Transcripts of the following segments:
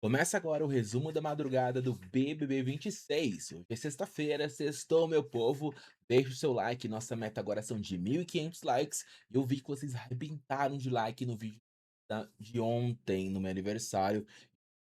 Começa agora o resumo da madrugada do BBB 26. Hoje é sexta-feira, sextou, meu povo. Deixa o seu like, nossa meta agora são de 1.500 likes. Eu vi que vocês arrebentaram de like no vídeo de ontem, no meu aniversário.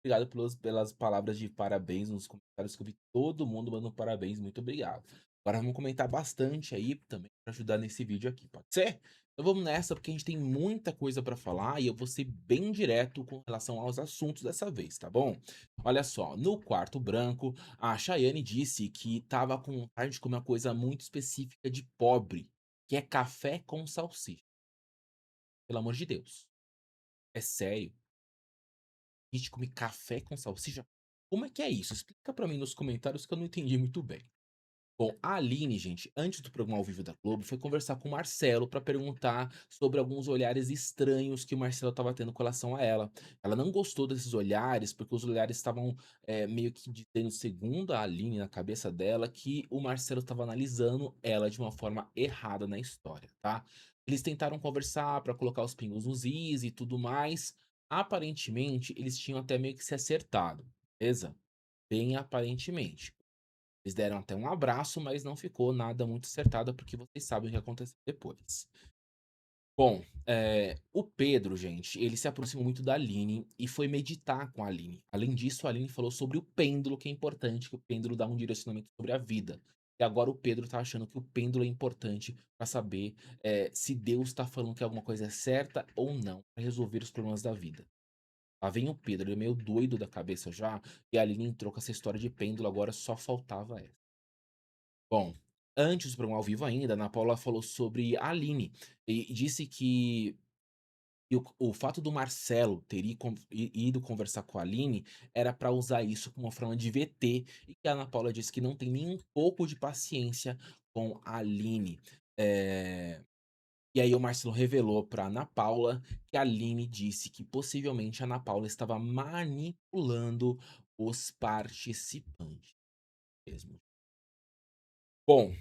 Obrigado pelas palavras de parabéns nos comentários, que eu vi todo mundo mandando parabéns, muito obrigado. Agora vamos comentar bastante aí também para ajudar nesse vídeo aqui, pode ser? Então vamos nessa, porque a gente tem muita coisa para falar e eu vou ser bem direto com relação aos assuntos dessa vez, tá bom? Olha só, no quarto branco, a Chayane disse que estava com vontade de comer uma coisa muito específica de pobre, que é café com salsicha. Pelo amor de Deus, é sério? A gente come café com salsicha? Como é que é isso? Explica pra mim nos comentários que eu não entendi muito bem. Bom, a Aline, gente, antes do programa ao vivo da Globo, foi conversar com o Marcelo pra perguntar sobre alguns olhares estranhos que o Marcelo estava tendo com relação a ela. Ela não gostou desses olhares, porque os olhares estavam meio que dizendo, segundo a Aline, na cabeça dela, que o Marcelo estava analisando ela de uma forma errada na história, tá? Eles tentaram conversar pra colocar os pingos nos is e tudo mais. Aparentemente, eles tinham até meio que se acertado, beleza? Bem aparentemente. Eles deram até um abraço, mas não ficou nada muito acertado, porque vocês sabem o que aconteceu depois. Bom, o Pedro, gente, ele se aproximou muito da Aline e foi meditar com a Aline. Além disso, a Aline falou sobre o pêndulo, que é importante, que o pêndulo dá um direcionamento sobre a vida. E agora o Pedro tá achando que o pêndulo é importante para saber se Deus tá falando que alguma coisa é certa ou não, para resolver os problemas da vida. Lá vem o Pedro, ele é meio doido da cabeça já, e a Aline entrou com essa história de pêndulo, agora só faltava essa. Bom, antes do programa ao vivo ainda, a Ana Paula falou sobre a Aline e disse que o fato do Marcelo ter ido conversar com a Aline era para usar isso como uma forma de VT, e que a Ana Paula disse que não tem nem um pouco de paciência com a Aline. E aí o Marcelo revelou para Ana Paula que a Aline disse que possivelmente a Ana Paula estava manipulando os participantes mesmo. Bom,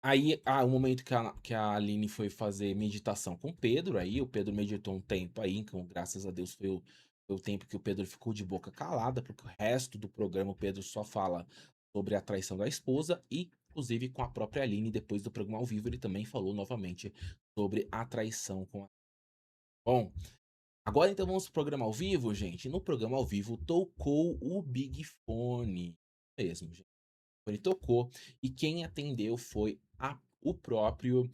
aí, o momento que a Aline foi fazer meditação com o Pedro, aí o Pedro meditou um tempo aí, então graças a Deus foi o tempo que o Pedro ficou de boca calada, porque o resto do programa o Pedro só fala sobre a traição da esposa e, inclusive, com a própria Aline, depois do programa ao vivo, ele também falou novamente sobre a traição com a. Bom, agora então vamos pro programa ao vivo, gente. No programa ao vivo tocou o Big Fone. Mesmo, gente. Ele tocou e quem atendeu foi o próprio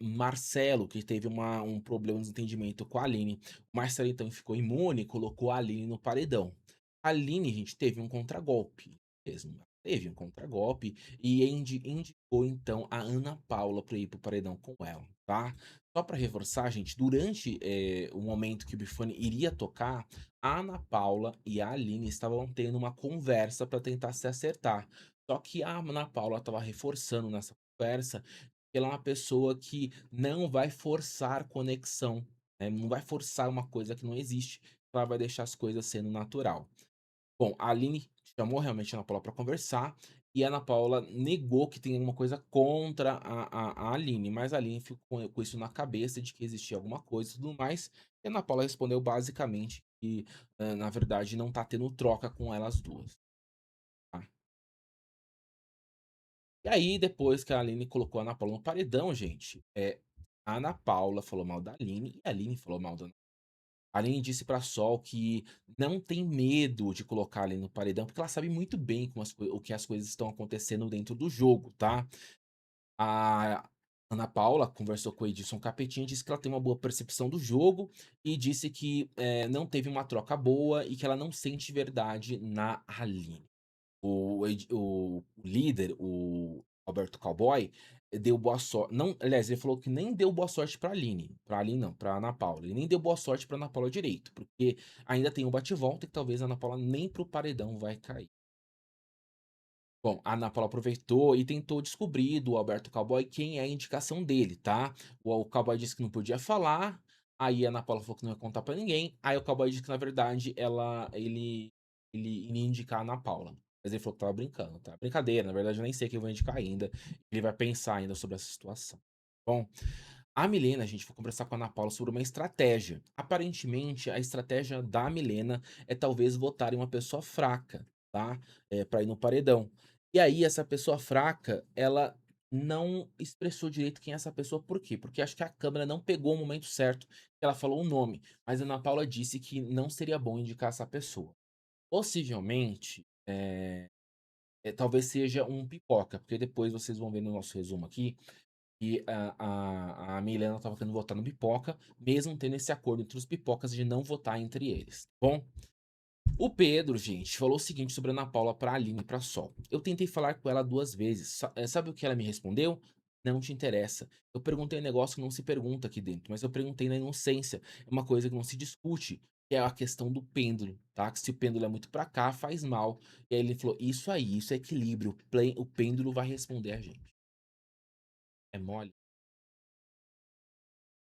Marcelo, que teve um problema de desentendimento com a Aline. O Marcelo então ficou imune e colocou a Aline no paredão. A Aline, gente, teve um contragolpe mesmo. Teve um contragolpe e indicou então a Ana Paula para ir pro paredão com ela, tá? Só para reforçar, gente, durante o momento que o Bifone iria tocar, a Ana Paula e a Aline estavam tendo uma conversa para tentar se acertar. Só que a Ana Paula estava reforçando nessa conversa que ela é uma pessoa que não vai forçar conexão, né, não vai forçar uma coisa que não existe, ela vai deixar as coisas sendo natural. Bom, a Aline chamou realmente a Ana Paula para conversar e a Ana Paula negou que tem alguma coisa contra a Aline, mas a Aline ficou com isso na cabeça de que existia alguma coisa e tudo mais, e a Ana Paula respondeu basicamente que, na verdade, não tá tendo troca com elas duas, tá? E aí, depois que a Aline colocou a Ana Paula no paredão, gente, a Ana Paula falou mal da Aline e a Aline falou mal da Ana. A Aline disse pra Sol que não tem medo de colocar a Aline no paredão, porque ela sabe muito bem o que as coisas estão acontecendo dentro do jogo, tá? A Ana Paula conversou com o Edilson Capetinha, disse que ela tem uma boa percepção do jogo e disse que não teve uma troca boa e que ela não sente verdade na Aline. O líder, o Alberto Cowboy, deu boa sorte. Não, aliás, ele falou que nem deu boa sorte pra Aline não, pra Ana Paula. Ele nem deu boa sorte pra Ana Paula direito, porque ainda tem um bate-volta e talvez a Ana Paula nem pro paredão vai cair. Bom, a Ana Paula aproveitou e tentou descobrir do Alberto Cowboy quem é a indicação dele, tá? O Cowboy disse que não podia falar, aí a Ana Paula falou que não ia contar pra ninguém, aí o Cowboy disse que na verdade ele iria indicar a Ana Paula. Mas ele falou que tava brincando, tá? Brincadeira, na verdade eu nem sei quem eu vou indicar ainda. Ele vai pensar ainda sobre essa situação. Bom, A Milena, a gente foi conversar com a Ana Paula sobre uma estratégia. Aparentemente, a estratégia da Milena é talvez votar em uma pessoa fraca, tá? Pra ir no paredão. E aí, essa pessoa fraca, ela não expressou direito quem é essa pessoa, por quê? Porque acho que a câmera não pegou o momento certo que ela falou o nome. Mas a Ana Paula disse que não seria bom indicar essa pessoa. Possivelmente, talvez seja um pipoca, porque depois vocês vão ver no nosso resumo aqui e a Milena estava querendo votar no Pipoca, mesmo tendo esse acordo entre os pipocas de não votar entre eles, tá bom? O Pedro, gente, falou o seguinte sobre a Ana Paula pra Aline e pra Sol. Eu tentei falar com ela 2 vezes. Sabe o que ela me respondeu? Não te interessa. Eu perguntei um negócio que não se pergunta aqui dentro, mas eu perguntei na inocência. É uma coisa que não se discute, que é a questão do pêndulo, tá? Que se o pêndulo é muito pra cá, faz mal. E aí ele falou: Isso aí, isso é equilíbrio. O pêndulo vai responder a gente. É mole?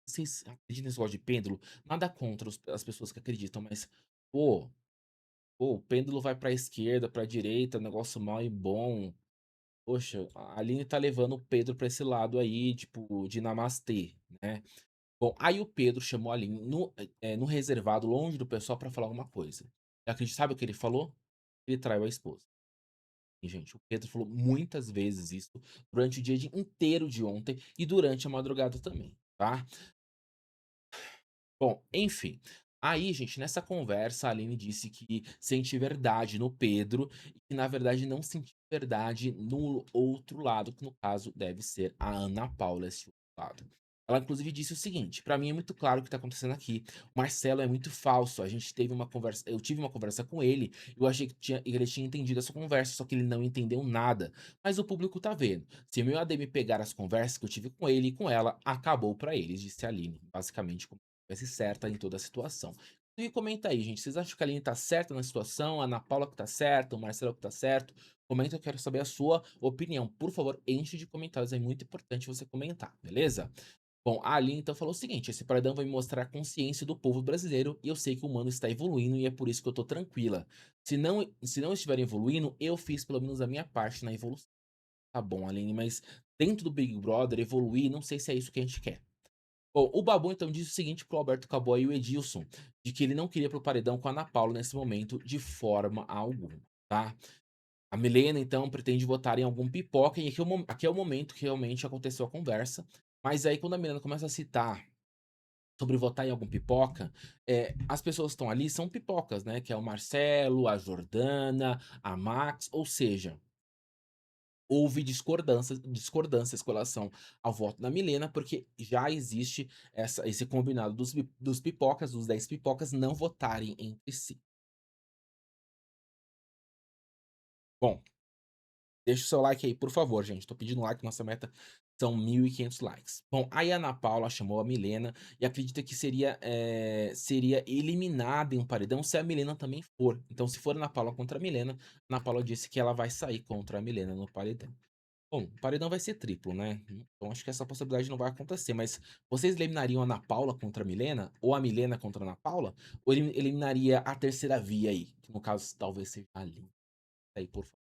Vocês acreditam nesse negócio de pêndulo? Nada contra as pessoas que acreditam, mas, pô, o pêndulo vai pra esquerda, pra direita, negócio mal e bom. Poxa, a Aline tá levando o Pedro pra esse lado aí, tipo, de namastê, né? Bom, aí o Pedro chamou a Aline no reservado, longe do pessoal, pra falar alguma coisa. E acredita, sabe o que ele falou? Ele traiu a esposa. E, gente, o Pedro falou muitas vezes isso durante o dia inteiro de ontem e durante a madrugada também, tá? Bom, enfim. Aí, gente, nessa conversa, a Aline disse que sente verdade no Pedro e que, na verdade, não sente verdade no outro lado, que no caso deve ser a Ana Paula, esse outro lado. Ela, inclusive, disse o seguinte: pra mim é muito claro o que tá acontecendo aqui. O Marcelo é muito falso. A gente teve uma conversa, eu tive uma conversa com ele, eu achei que ele tinha entendido essa conversa, só que ele não entendeu nada. Mas o público tá vendo. Se o meu ADM pegar as conversas que eu tive com ele e com ela, acabou pra eles, disse a Aline. Basicamente, tivesse certa em toda a situação. E comenta aí, gente. Vocês acham que a Aline tá certa na situação? A Ana Paula que tá certa? O Marcelo que tá certo? Comenta, eu quero saber a sua opinião. Por favor, enche de comentários. É muito importante você comentar, beleza? Bom, a Aline então falou o seguinte: esse paredão vai me mostrar a consciência do povo brasileiro e eu sei que o humano está evoluindo e é por isso que eu tô tranquila. Se não estiver evoluindo, eu fiz pelo menos a minha parte na evolução. Tá bom, Aline, mas dentro do Big Brother, evoluir, não sei se é isso que a gente quer. Bom, o Babu então disse o seguinte pro Alberto Cowboy e o Edilson, de que ele não queria pro paredão com a Ana Paula nesse momento de forma alguma, tá? A Milena então pretende votar em algum pipoca e aqui é o momento que realmente aconteceu a conversa, mas aí quando a Milena começa a citar sobre votar em algum pipoca, as pessoas que estão ali são pipocas, né? Que é o Marcelo, a Jordana, a Max, ou seja, houve discordâncias com relação ao voto da Milena, porque já existe esse combinado dos pipocas, dos 10 pipocas, não votarem entre si. Bom, deixa o seu like aí, por favor, gente. Tô pedindo like, nossa meta são 1.500 likes. Bom, aí a Ana Paula chamou a Milena e acredita que seria eliminada em um paredão se a Milena também for. Então, se for a Ana Paula contra a Milena, a Ana Paula disse que ela vai sair contra a Milena no paredão. Bom, o paredão vai ser triplo, né? Então acho que essa possibilidade não vai acontecer. Mas vocês eliminariam a Ana Paula contra a Milena? Ou a Milena contra a Ana Paula? Ou eliminaria a terceira via aí? Que no caso talvez seja a Aline. Aí, por favor.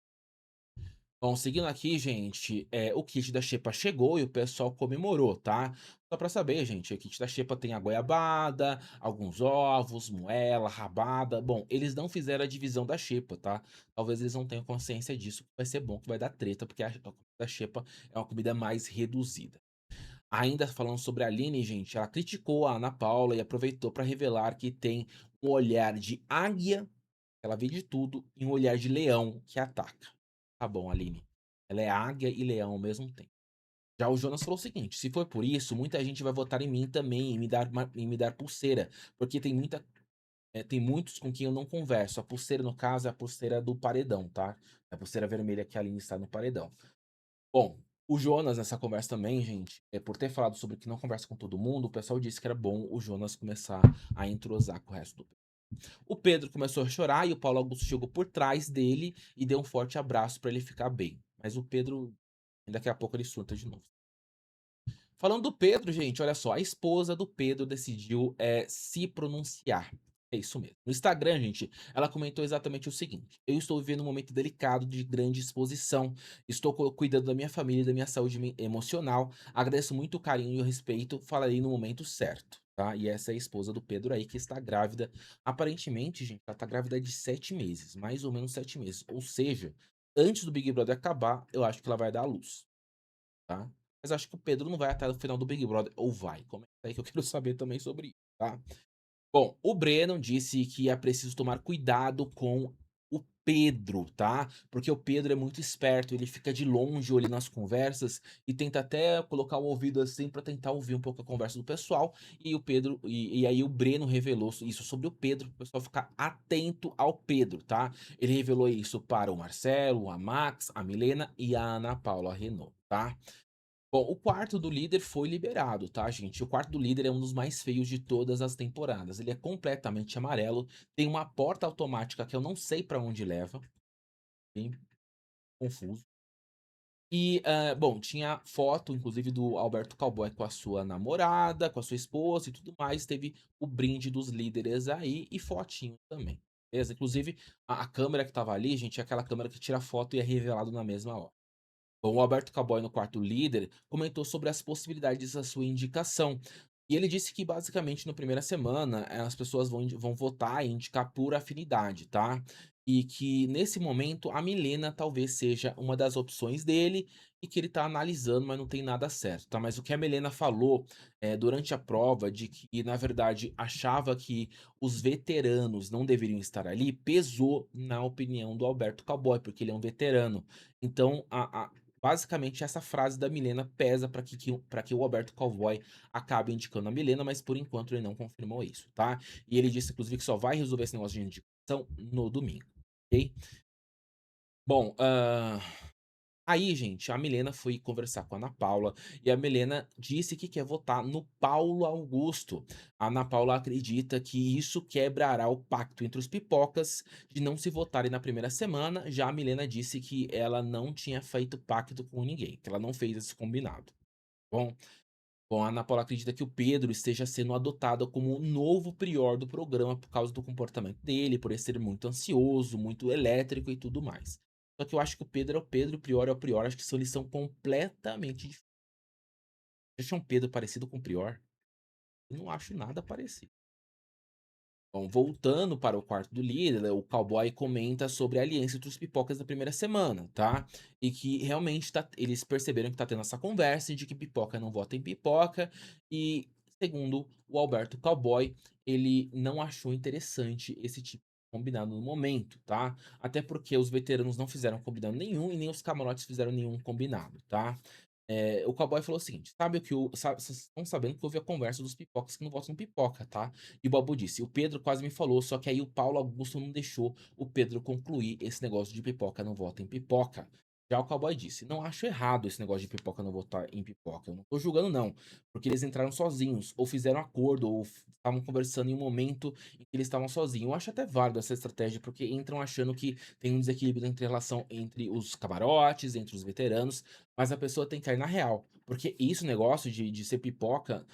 Bom, seguindo aqui, gente, o kit da Xepa chegou e o pessoal comemorou, tá? Só pra saber, gente, o kit da Xepa tem a goiabada, alguns ovos, moela, rabada. Bom, eles não fizeram a divisão da Xepa, tá? Talvez eles não tenham consciência disso, que vai ser bom, que vai dar treta, porque a comida da Xepa é uma comida mais reduzida. Ainda falando sobre a Aline, gente, ela criticou a Ana Paula e aproveitou para revelar que tem um olhar de águia, ela vê de tudo, e um olhar de leão que ataca. Tá bom, Aline. Ela é águia e leão ao mesmo tempo. Já o Jonas falou o seguinte: se for por isso, muita gente vai votar em mim também e me dar pulseira, porque tem muitos com quem eu não converso. A pulseira, no caso, é a pulseira do paredão, tá? É a pulseira vermelha que a Aline está no paredão. Bom, o Jonas, nessa conversa também, gente, por ter falado sobre que não conversa com todo mundo, o pessoal disse que era bom o Jonas começar a entrosar com o resto do. O Pedro começou a chorar e o Paulo Augusto chegou por trás dele e deu um forte abraço para ele ficar bem. Mas o Pedro, daqui a pouco ele surta de novo. Falando do Pedro, gente, olha só, a esposa do Pedro decidiu se pronunciar. É isso mesmo. No Instagram, gente, ela comentou exatamente o seguinte: "Eu estou vivendo um momento delicado de grande exposição. Estou cuidando da minha família e da minha saúde emocional. Agradeço muito o carinho e o respeito. Falarei no momento certo." Tá? E essa é a esposa do Pedro aí que está grávida. Aparentemente, gente, ela está grávida de 7 meses, mais ou menos 7 meses. Ou seja, antes do Big Brother acabar, eu acho que ela vai dar à luz, tá? Mas acho que o Pedro não vai até o final do Big Brother, ou vai? Comenta aí que eu quero saber também sobre isso, tá? Bom, o Breno disse que é preciso tomar cuidado com o Pedro, tá? Porque o Pedro é muito esperto, ele fica de longe olhando as conversas e tenta até colocar o ouvido assim pra tentar ouvir um pouco a conversa do pessoal. E o Pedro, e aí o Breno revelou isso sobre o Pedro, para o pessoal ficar atento ao Pedro, tá? Ele revelou isso para o Marcelo, a Max, a Milena e a Ana Paula Renault, tá? Bom, o quarto do líder foi liberado, tá, gente? O quarto do líder é um dos mais feios de todas as temporadas. Ele é completamente amarelo, tem uma porta automática que eu não sei pra onde leva, bem confuso. E, bom, tinha foto, inclusive, do Alberto Cowboy com a sua namorada, com a sua esposa e tudo mais. Teve o brinde dos líderes aí e fotinho também, beleza? Inclusive, a câmera que tava ali, gente, é aquela câmera que tira foto e é revelado na mesma hora. O Alberto Cowboy, no quarto líder, comentou sobre as possibilidades da sua indicação. E ele disse que, basicamente, na primeira semana, as pessoas vão votar e indicar por afinidade, tá? E que, nesse momento, a Milena talvez seja uma das opções dele e que ele tá analisando, mas não tem nada certo, tá? Mas o que a Milena falou durante a prova, de que, na verdade, achava que os veteranos não deveriam estar ali, pesou na opinião do Alberto Cowboy, porque ele é um veterano. Então, basicamente, essa frase da Milena pesa para que o Alberto Cowboy acabe indicando a Milena, mas por enquanto ele não confirmou isso, tá? E ele disse, inclusive, que só vai resolver esse negócio de indicação no domingo, ok? Bom, aí, gente, a Milena foi conversar com a Ana Paula e a Milena disse que quer votar no Paulo Augusto. A Ana Paula acredita que isso quebrará o pacto entre os pipocas de não se votarem na primeira semana. Já a Milena disse que ela não tinha feito pacto com ninguém, que ela não fez esse combinado. Bom, bom, a Ana Paula acredita que o Pedro esteja sendo adotado como o novo prior do programa por causa do comportamento dele, por ele ser muito ansioso, muito elétrico e tudo mais. Só que eu acho que o Pedro é o Pedro, o Prior é o Prior, acho que eles são completamente diferentes. Você acha um Pedro parecido com o Prior? Eu não acho nada parecido. Bom, voltando para o quarto do líder, o cowboy comenta sobre a aliança entre os pipocas da primeira semana, tá? E que realmente eles perceberam que tá tendo essa conversa de que pipoca não vota em pipoca. E, segundo o Alberto Cowboy, ele não achou interessante esse tipo de combinado no momento, tá? Até porque os veteranos não fizeram combinado nenhum e nem os camarotes fizeram nenhum combinado, tá? O cowboy falou o seguinte: sabe o que vocês estão sabendo que houve a conversa dos pipocas que não votam pipoca, tá? E o Babu disse: o Pedro quase me falou, só que aí o Paulo Augusto não deixou o Pedro concluir esse negócio de pipoca não vota em pipoca. Já o cowboy disse: não acho errado esse negócio de pipoca não votar em pipoca. Eu não tô julgando, não. Porque eles entraram sozinhos, ou fizeram acordo, ou estavam conversando em um momento em que eles estavam sozinhos. Eu acho até válido essa estratégia, porque entram achando que tem um desequilíbrio entre relação entre os camarotes, entre os veteranos, mas a pessoa tem que cair na real. Porque isso, negócio de ser pipoca,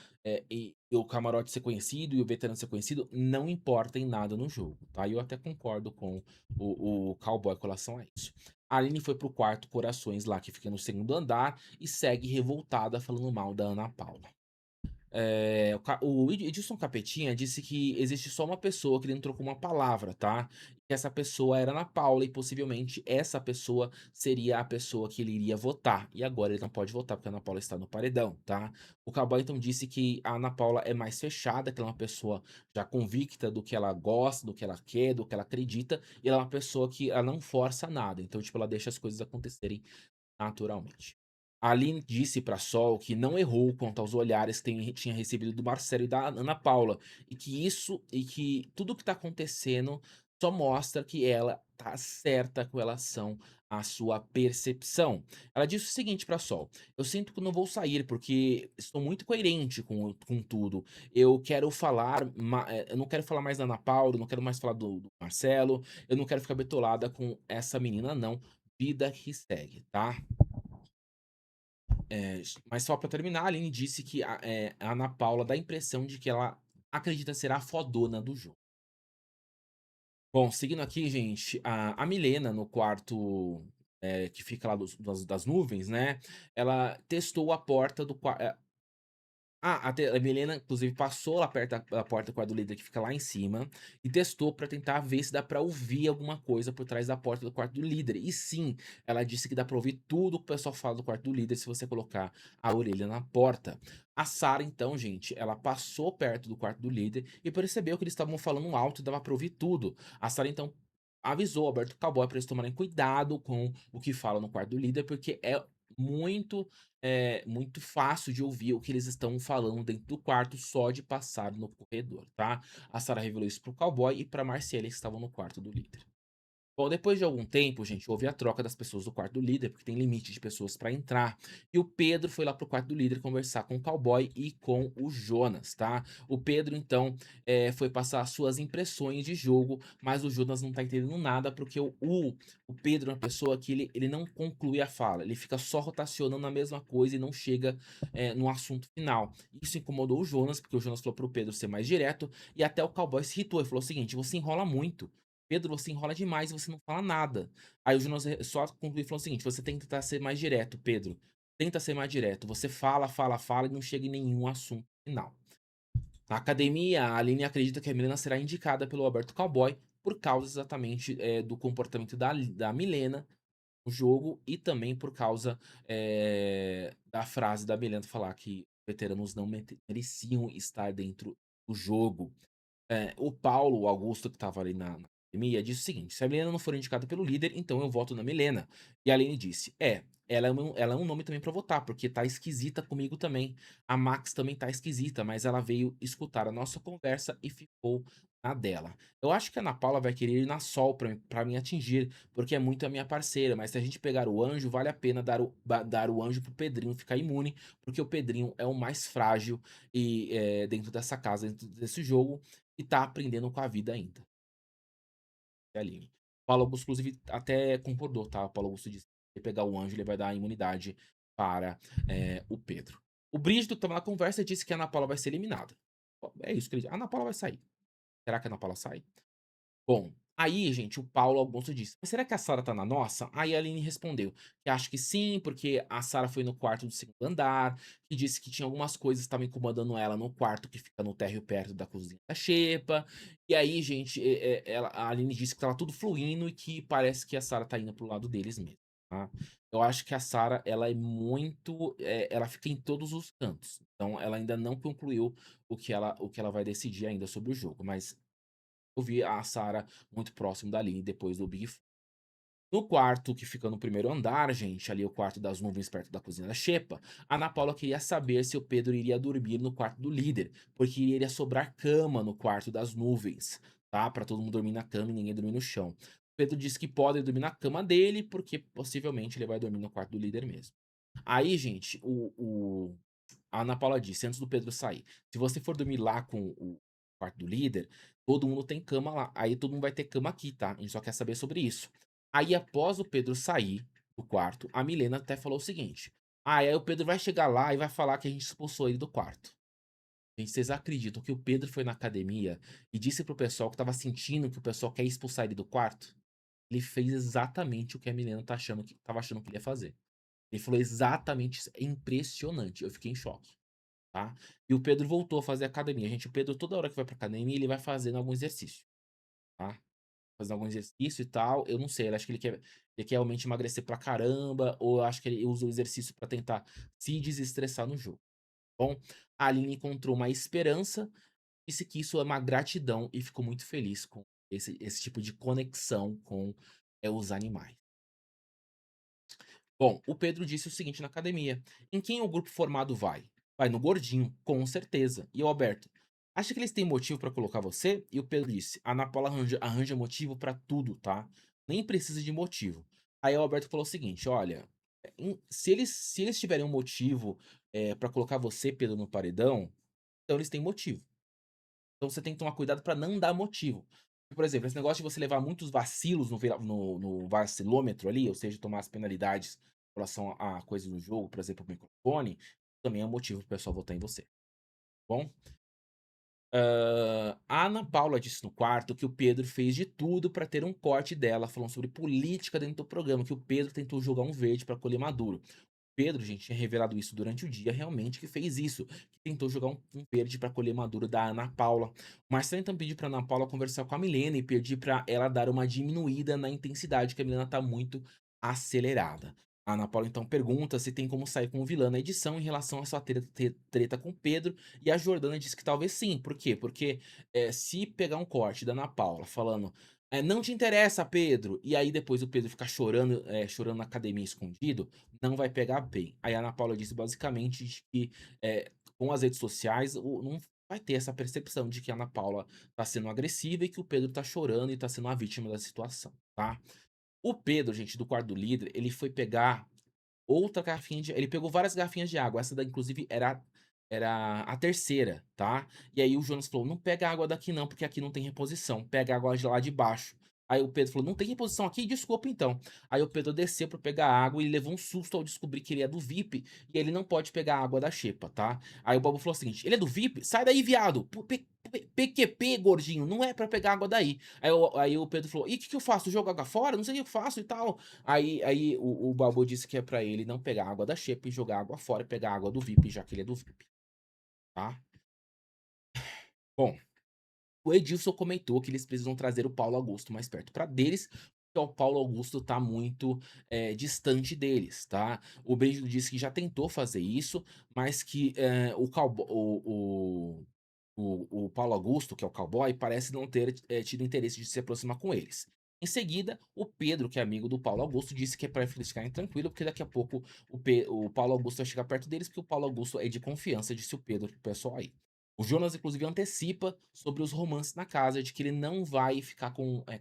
e o camarote ser conhecido e o veterano ser conhecido, não importa em nada no jogo, tá? E eu até concordo com o cowboy com relação a isso. A Aline foi pro quarto Corações lá, que fica no segundo andar, e segue revoltada falando mal da Ana Paula. O Edilson Capetinha disse que existe só uma pessoa que ele não trocou uma palavra, tá? Que essa pessoa era a Ana Paula e possivelmente essa pessoa seria a pessoa que ele iria votar. E agora ele não pode votar porque a Ana Paula está no paredão, tá? O Cowboy então disse que a Ana Paula é mais fechada, que ela é uma pessoa já convicta do que ela gosta, do que ela quer, do que ela acredita, e ela é uma pessoa que ela não força nada. Então, tipo, ela deixa as coisas acontecerem naturalmente. Ali disse para Sol que não errou quanto aos olhares que tinha recebido do Marcelo e da Ana Paula, e que tudo que tá acontecendo só mostra que ela tá certa com relação à sua percepção. Ela disse o seguinte para Sol: "Eu sinto que não vou sair porque estou muito coerente com tudo. Eu quero falar, eu não quero falar mais da Ana Paula, eu não quero mais falar do Marcelo, eu não quero ficar betolada com essa menina não. Vida que segue, tá?" Mas só pra terminar, a Aline disse que a Ana Paula dá a impressão de que ela acredita ser a fodona do jogo. Bom, seguindo aqui, gente, a Milena no quarto, que fica lá das nuvens, né, ela testou a porta do quarto. A Milena, inclusive, passou lá perto da porta do quarto do líder, que fica lá em cima, e testou pra tentar ver se dá pra ouvir alguma coisa por trás da porta do quarto do líder. E sim, ela disse que dá pra ouvir tudo que o pessoal fala do quarto do líder se você colocar a orelha na porta. A Sarah, então, gente, ela passou perto do quarto do líder e percebeu que eles estavam falando alto e dava pra ouvir tudo. A Sarah, então, avisou o Alberto Cowboy pra eles tomarem cuidado com o que fala no quarto do líder, porque é muito muito fácil de ouvir o que eles estão falando dentro do quarto só de passar no corredor, tá? A Sarah revelou isso pro cowboy e pra Marcela, que estavam no quarto do líder. Bom, depois de algum tempo, gente, houve a troca das pessoas do quarto do líder, porque tem limite de pessoas para entrar. E o Pedro foi lá pro quarto do líder conversar com o cowboy e com o Jonas, tá? O Pedro, então, foi passar as suas impressões de jogo, mas o Jonas não tá entendendo nada, porque o Pedro é uma pessoa que ele não conclui a fala, ele fica só rotacionando a mesma coisa e não chega no assunto final. Isso incomodou o Jonas, porque o Jonas falou pro Pedro ser mais direto, e até o cowboy se irritou e falou o seguinte: você enrola muito. Pedro, você enrola demais e você não fala nada. Aí o Jonas só concluiu e falou o seguinte: você tem que tentar ser mais direto, Pedro. Tenta ser mais direto. Você fala, fala, fala e não chega em nenhum assunto final. Na academia, a Aline acredita que a Milena será indicada pelo Alberto Cowboy por causa exatamente do comportamento da Milena no jogo e também por causa da frase da Milena falar que veteranos não mereciam estar dentro do jogo. O Paulo, o Augusto, que estava ali na academia, disse o seguinte: se a Milena não for indicada pelo líder, então eu voto na Milena. E a Aline disse: ela é um nome também pra votar, porque tá esquisita comigo também. A Max também tá esquisita, mas ela veio escutar a nossa conversa e ficou na dela. Eu acho que a Ana Paula vai querer ir na Sol pra me atingir, porque é muito a minha parceira, mas se a gente pegar o anjo, vale a pena dar o anjo pro Pedrinho ficar imune, porque o Pedrinho é o mais frágil e dentro dessa casa, dentro desse jogo e tá aprendendo com a vida ainda. É a Aline. Paulo Augusto, inclusive, até concordou, tá? O Paulo Augusto disse que se pegar o anjo, ele vai dar a imunidade para o Pedro. O Brígido, que tava na conversa, disse que a Ana Paula vai ser eliminada. É isso que ele disse. A Ana Paula vai sair. Será que a Ana Paula sai? Bom, aí, gente, o Paulo Augusto disse: "Mas será que a Sarah tá na nossa?" Aí a Aline respondeu que acha que sim, porque a Sarah foi no quarto do segundo andar, que disse que tinha algumas coisas que estavam incomodando ela no quarto que fica no térreo perto da cozinha da Xepa. E aí, gente, a Aline disse que tava tudo fluindo e que parece que a Sarah tá indo pro lado deles mesmo, tá? Eu acho que a Sarah, ela é muito, ela fica em todos os cantos. Então ela ainda não concluiu o que ela vai decidir ainda sobre o jogo, mas eu vi a Sarah muito próximo dali, depois do Big Four. No quarto que fica no primeiro andar, gente, ali o quarto das nuvens perto da cozinha da Xepa, a Ana Paula queria saber se o Pedro iria dormir no quarto do líder, porque iria sobrar cama no quarto das nuvens, tá? Pra todo mundo dormir na cama e ninguém dormir no chão. O Pedro disse que pode dormir na cama dele, porque possivelmente ele vai dormir no quarto do líder mesmo. Aí, gente, a Ana Paula disse, antes do Pedro sair: se você for dormir lá com o quarto do líder, todo mundo tem cama lá. Aí todo mundo vai ter cama aqui, tá? A gente só quer saber sobre isso. Aí, após o Pedro sair do quarto, a Milena até falou o seguinte: aí o Pedro vai chegar lá e vai falar que a gente expulsou ele do quarto. Gente, vocês acreditam que o Pedro foi na academia e disse pro pessoal que tava sentindo que o pessoal quer expulsar ele do quarto? Ele fez exatamente o que a Milena tava achando que ele ia fazer. Ele falou exatamente isso. É impressionante. Eu fiquei em choque, tá? E o Pedro voltou a fazer academia. Gente, o Pedro, toda hora que vai pra academia, ele vai fazendo algum exercício, tá? Fazendo algum exercício e tal. Eu não sei, eu acho que ele quer realmente emagrecer pra caramba, ou eu acho que ele usa o exercício pra tentar se desestressar no jogo. Bom, a Aline encontrou uma esperança, disse que isso é uma gratidão e ficou muito feliz com esse tipo de conexão com os animais. Bom, o Pedro disse o seguinte na academia: em quem o grupo formado vai? Vai no gordinho, com certeza. E o Alberto: acha que eles têm motivo pra colocar você? E o Pedro disse: a Ana Paula arranja motivo pra tudo, tá? Nem precisa de motivo. Aí o Alberto falou o seguinte: olha, se eles tiverem um motivo para colocar você, Pedro, no paredão, então eles têm motivo. Então você tem que tomar cuidado pra não dar motivo. Por exemplo, esse negócio de você levar muitos vacilos no vacilômetro ali, ou seja, tomar as penalidades em relação a coisas do jogo, por exemplo, o microfone, também é um motivo pro pessoal votar em você, tá bom? A Ana Paula disse no quarto que o Pedro fez de tudo pra ter um corte dela, falando sobre política dentro do programa, que o Pedro tentou jogar um verde pra colher maduro. Pedro, gente, tinha revelado isso durante o dia, realmente, que fez isso, que tentou jogar um verde pra colher maduro da Ana Paula. O Marcelo então pediu pra Ana Paula conversar com a Milena e pedir pra ela dar uma diminuída na intensidade, que a Milena tá muito acelerada. A Ana Paula então pergunta se tem como sair como vilã na edição em relação à sua treta com o Pedro, e a Jordana diz que talvez sim. Por quê? Porque se pegar um corte da Ana Paula falando não te interessa, Pedro, e aí depois o Pedro ficar chorando, chorando na academia escondido, não vai pegar bem. Aí a Ana Paula disse basicamente de que, com as redes sociais, não vai ter essa percepção de que a Ana Paula tá sendo agressiva e que o Pedro tá chorando e tá sendo a vítima da situação, tá? O Pedro, gente, do quarto do líder, ele foi pegar outra garrafinha de ele pegou várias garrafinhas de água, essa daí inclusive era a terceira, tá. E aí o Jonas falou: "Não pega água daqui não, porque aqui não tem reposição, pega água de lá de baixo". Aí o Pedro falou: "Não tem reposição aqui? Desculpa então". Aí o Pedro desceu pra pegar água e levou um susto ao descobrir que ele é do VIP e ele não pode pegar água da xepa, tá. Aí o Babu falou o seguinte: "Ele é do VIP? Sai daí, viado! PQP, gordinho, não é pra pegar água daí". Aí o Pedro falou: "E o que que eu faço? Jogo água fora? Não sei o que eu faço e tal". Aí o Babu disse que é pra ele não pegar água da xepa e jogar água fora e pegar água do VIP, já que ele é do VIP, tá. Bom, o Edilson comentou que eles precisam trazer o Paulo Augusto mais perto pra deles, porque o Paulo Augusto tá muito, distante deles, tá. O Brígido disse que já tentou fazer isso, mas que, o cowbo o Paulo Augusto, que é o cowboy, parece não ter, tido interesse de se aproximar com eles. Em seguida, o Pedro, que é amigo do Paulo Augusto, disse que é pra eles ficarem tranquilo, porque daqui a pouco o Paulo Augusto vai chegar perto deles, porque o Paulo Augusto é de confiança, disse o Pedro pro pessoal aí. O Jonas, inclusive, antecipa sobre os romances na casa, de que ele não vai ficar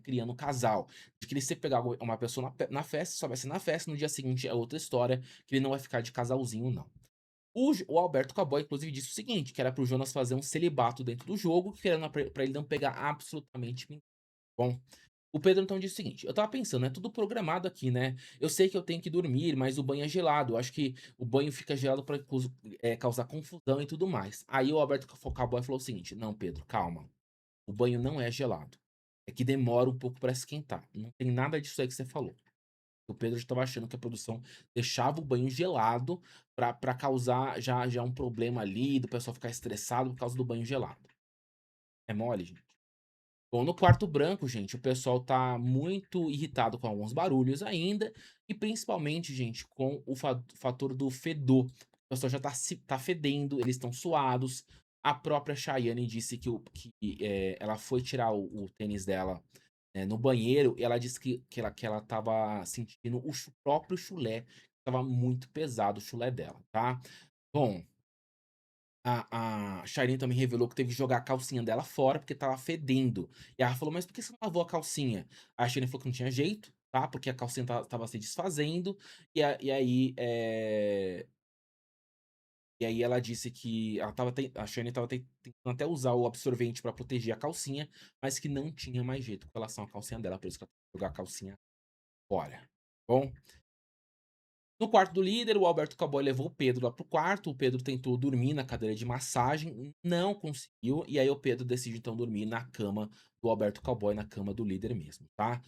criando casal. De que ele se pegar uma pessoa na festa, só vai ser na festa, no dia seguinte é outra história, que ele não vai ficar de casalzinho, não. O Alberto Cowboy, inclusive, disse o seguinte: que era pro Jonas fazer um celibato dentro do jogo, que era pra ele não pegar absolutamente ninguém. Bom, o Pedro então disse o seguinte: eu estava pensando, é tudo programado aqui, né? Eu sei que eu tenho que dormir, mas o banho é gelado. Eu acho que o banho fica gelado pra causar confusão e tudo mais. Aí o Alberto Cowboy falou o seguinte: não, Pedro, calma. O banho não é gelado. É que demora um pouco pra esquentar. Não tem nada disso aí que você falou. O Pedro estava achando que a produção deixava o banho gelado pra causar já um problema ali, do pessoal ficar estressado por causa do banho gelado. É mole, gente? Bom, no quarto branco, gente, o pessoal tá muito irritado com alguns barulhos ainda, e principalmente, gente, com o fator do fedor. O pessoal já tá fedendo, eles estão suados. A própria Chayane disse que ela foi tirar o tênis dela no banheiro, e ela disse que ela tava sentindo próprio chulé, tava muito pesado o chulé dela, tá? Bom, a Shailene também revelou que teve que jogar a calcinha dela fora, porque estava fedendo. E ela falou: "Mas por que você não lavou a calcinha?" A Shailene falou que não tinha jeito, tá, porque a calcinha estava se desfazendo, e aí ela disse que ela estava a Shailene estava tentando até usar o absorvente para proteger a calcinha, mas que não tinha mais jeito com relação à calcinha dela, por isso que ela teve que jogar a calcinha fora. Bom, no quarto do líder, o Alberto Cowboy levou o Pedro lá pro quarto. O Pedro tentou dormir na cadeira de massagem, não conseguiu. E aí o Pedro decide então dormir na cama do Alberto Cowboy, na cama do líder mesmo, tá?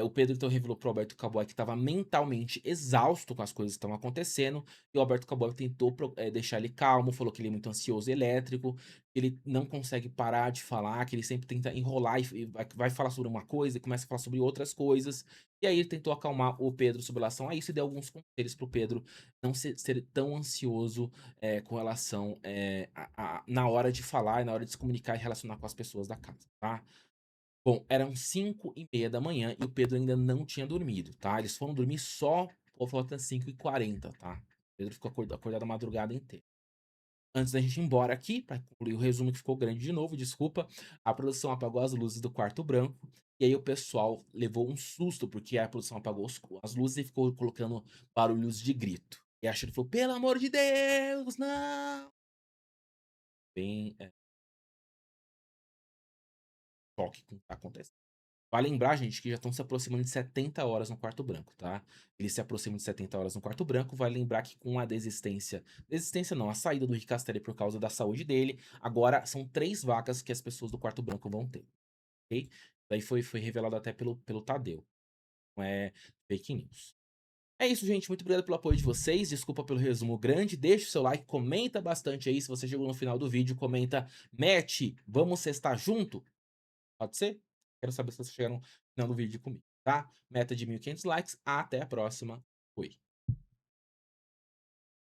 O Pedro então revelou pro Alberto Cowboy que estava mentalmente exausto com as coisas que estavam acontecendo. E o Alberto Cowboy tentou deixar ele calmo, falou que ele é muito ansioso e elétrico, que ele não consegue parar de falar, que ele sempre tenta enrolar e vai falar sobre uma coisa e começa a falar sobre outras coisas. E aí ele tentou acalmar o Pedro sobre relação a isso e deu alguns conselhos pro Pedro não ser tão ansioso, com relação, na hora de falar e na hora de se comunicar e relacionar com as pessoas da casa, tá. Bom, eram 5h30 e o Pedro ainda não tinha dormido, tá. Eles foram dormir só por volta das 5h40, tá. O Pedro ficou acordado a madrugada inteira. Antes da gente ir embora aqui, para concluir o resumo que ficou grande de novo, desculpa, a produção apagou as luzes do quarto branco, e aí o pessoal levou um susto, porque a produção apagou as luzes e ficou colocando barulhos de grito. E a Shirley falou: "Pelo amor de Deus, não!" Bem, choque com o que tá acontecendo. Vale lembrar, gente, que já estão se aproximando de 70 horas no quarto branco, tá? Eles se aproximam de 70 horas no quarto branco. Vale lembrar que com a desistência não, a saída do Rick Castelli por causa da saúde dele, agora são 3 vagas que as pessoas do quarto branco vão ter, ok? Daí foi revelado até pelo Tadeu, não é fake news. É isso, gente. Muito obrigado pelo apoio de vocês. Desculpa pelo resumo grande. Deixa o seu like, comenta bastante aí. Se você chegou no final do vídeo, comenta: Match, vamos sextar junto? Pode ser? Quero saber se vocês chegaram no final do vídeo comigo, tá? Meta de 1.500 likes. Até a próxima. Fui.